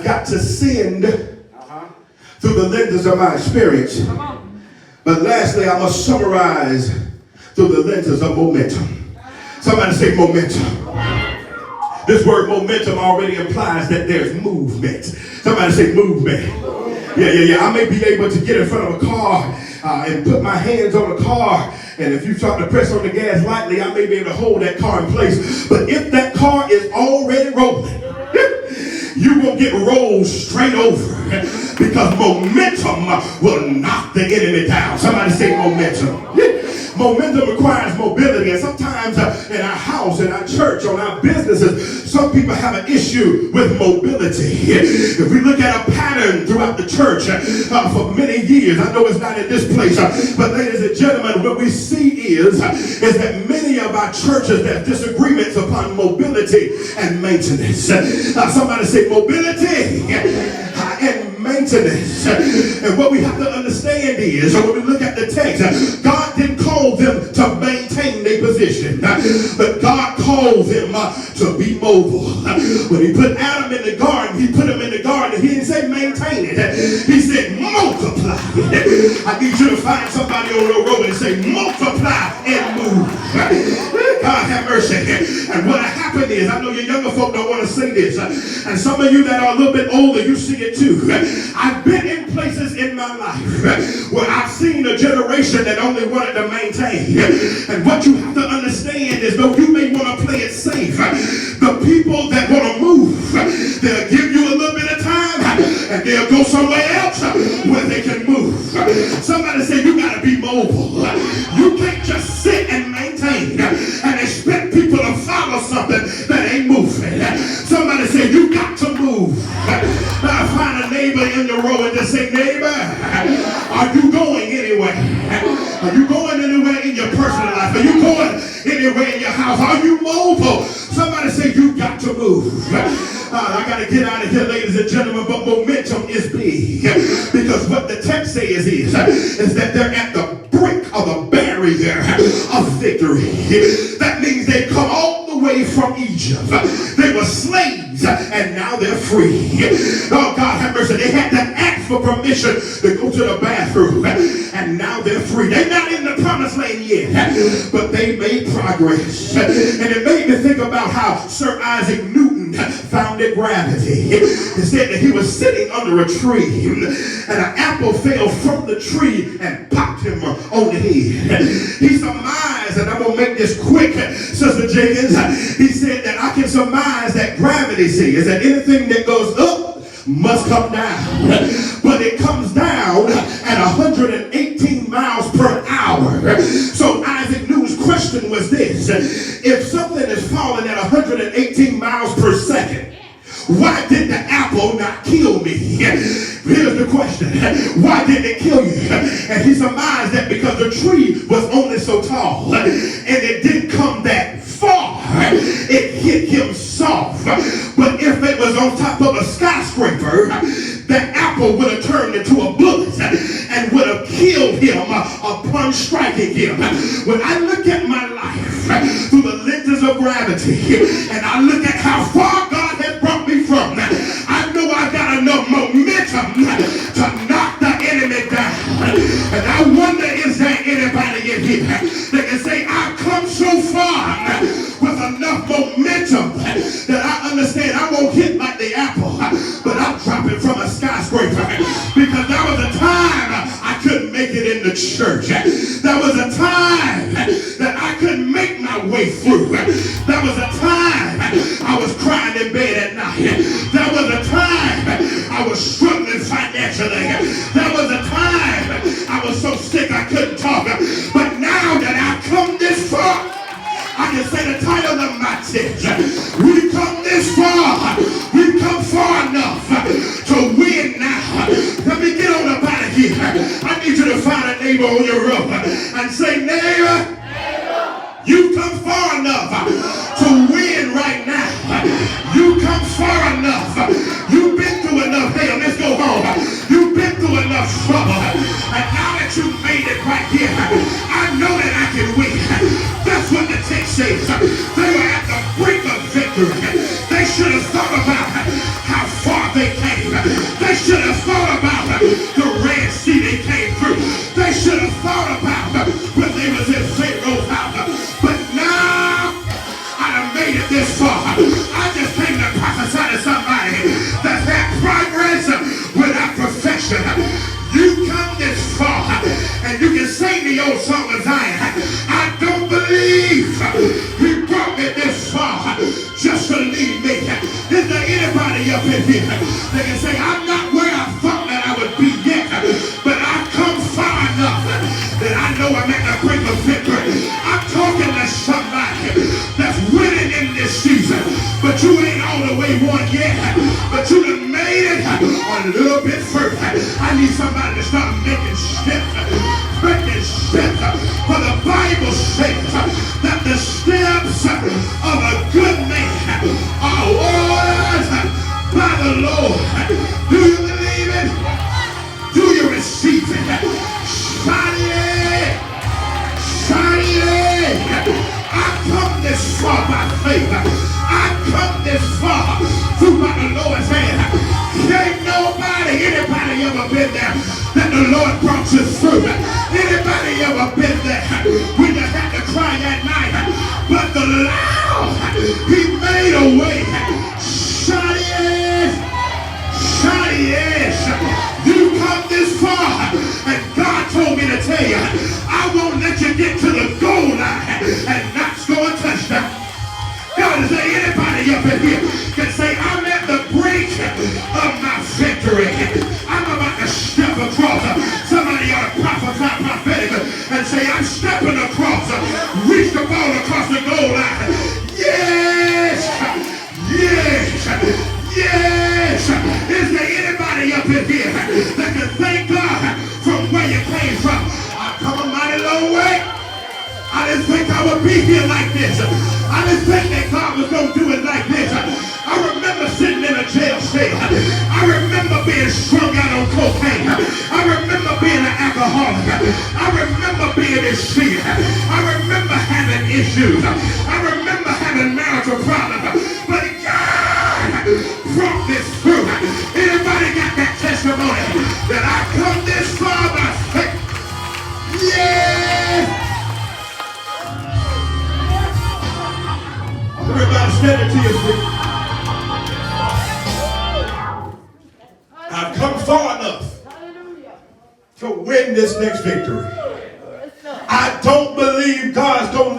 got to send through the lenses of my experience. But lastly, I must summarize through the lenses of momentum. Somebody say momentum. This word momentum already implies that there's movement. Somebody say movement. Yeah. I may be able to get in front of a car and put my hands on the car, and if you start to press on the gas lightly, I may be able to hold that car in place. But if that car is already rolling, you will get rolled straight over, because momentum will knock the enemy down. Somebody say momentum. Momentum requires mobility, and sometimes in our house, in our church, on our businesses, some people have an issue with mobility. If we look at a pattern throughout the church for many years, I know it's not in this place, but ladies and gentlemen, what we see is that many of our churches have disagreements upon mobility and maintenance. Somebody say mobility and maintenance. And what we have to understand is, when we look at the text, God didn't call them to maintain their position, but God called them to be mobile. When he put Adam in the garden, he put him in the garden. He didn't say maintain it. He said multiply it. I need you to find somebody on your road and say multiply and move. God have mercy. And what happened is, I know your younger folk don't want to say this, and some of you that are a little bit older, you see it too. I've been in places in my life where I've seen a generation that only wanted to maintain. And what you have to understand is, though you may want to play it safe, the people that want to move, they'll give you a little bit of time and they'll go somewhere else where they can move. Somebody say you got to be mobile. You can't just sit and maintain and expect people to follow something that ain't moving. Somebody say you got to move. Now find a neighbor in the row and just say, neighbor, are you going anywhere? Are you going anywhere in your personal life? Are you going anywhere in your house? Are you mobile? Somebody say you got to move. I got to get out of here, ladies and gentlemen, but momentum is big, because what the text says is that they're at the brink of a barrier of victory. That means they come all the way from Egypt. They were slaves and now they're free. Oh, God have mercy. They had to ask for permission to go to the bathroom, and now they're free. They're not in the promised land yet, but they made progress. And it made me think about how Sir Isaac Newton founded gravity. He said that he was sitting under a tree, and an apple fell from the tree and popped him on the head. He surmised, and I'm going to make this quick, Sister Jenkins, he said that I can surmise that gravity says that anything that goes up must come down, but it comes down at 118 miles per hour. So Isaac Newton's question was this: if something is falling at 118 miles per second, why did the apple not kill me? Here's the question: why didn't it kill you? And he surmised that because the tree was only so tall and it didn't come that far, it hit him soft. But if it was on top of a skyscraper, that apple would have turned into a bullet and would have killed him upon striking him. When I look at my life through the lenses of gravity, and I look at how far God has brought me from, I know I got enough momentum to knock the enemy down. And I wonder, is there anybody in here that can say, I've come so far with enough momentum that I understand I won't hit like the apple, but I'm dropping from a skyscraper, because there was a time I couldn't make it in the church. There was a time that I couldn't make my way through. There was a time I was crying in bed at night. There was a time I was struggling financially. There was a time I was so sick I couldn't talk. But now that I've come this far, I can say the title of my text: we've come this far. We've come far enough to win now. Let me get on up out of here. I need you to find a neighbor on your road and say, neighbor, you come far enough to win right now. You come far enough. You've been through enough hell. Let's go home. You've been through enough trouble. And now that you've made it right here, I know that I can win. That's what the text says. They were at the brink of victory. They should have thought about how far they came. old song of Zion. I don't believe he brought me this far just to leave me. Is there anybody up in here that can say, I'm not where I thought that I would be yet, but I've come far enough that I know I'm at the brink of victory. I'm talking to somebody that's winning in this season, but you ain't all the way won yet, but you done made it a little bit further. I need somebody to start making steps, for the Bible says that the steps of a good man are ordered by the Lord. Do you believe it? Do you receive it? I've come this far by faith. I've come this far through by the Lord's hand. Ain't anybody ever been there that the Lord brought you through? Anybody ever been there when you had to cry at night, but the Lord, he made a way? You come this far, and God told me to tell you, I won't let you get to the goal line and not score a touchdown. God, is there anybody up in here can say, I'm at the brink of my victory? I'm about to step across. Somebody ought to prophesy prophetically and say, I'm stepping across. Reach the ball across the goal line. Yes! Is there anybody up in here that can thank God from where you came from? I've come a mighty long way. I didn't think I would be here like this. I didn't think that God was going to do it like this. I remember sitting in a jail cell. I remember being strung out on cocaine. I remember being an alcoholic. I remember being in sin. I remember having issues. I remember having marital problems. But God brought this through. Anybody got that testimony that I come this far by faith? Yeah! Everybody stand to your feet. I've come far enough to win this next victory. I don't believe God's going to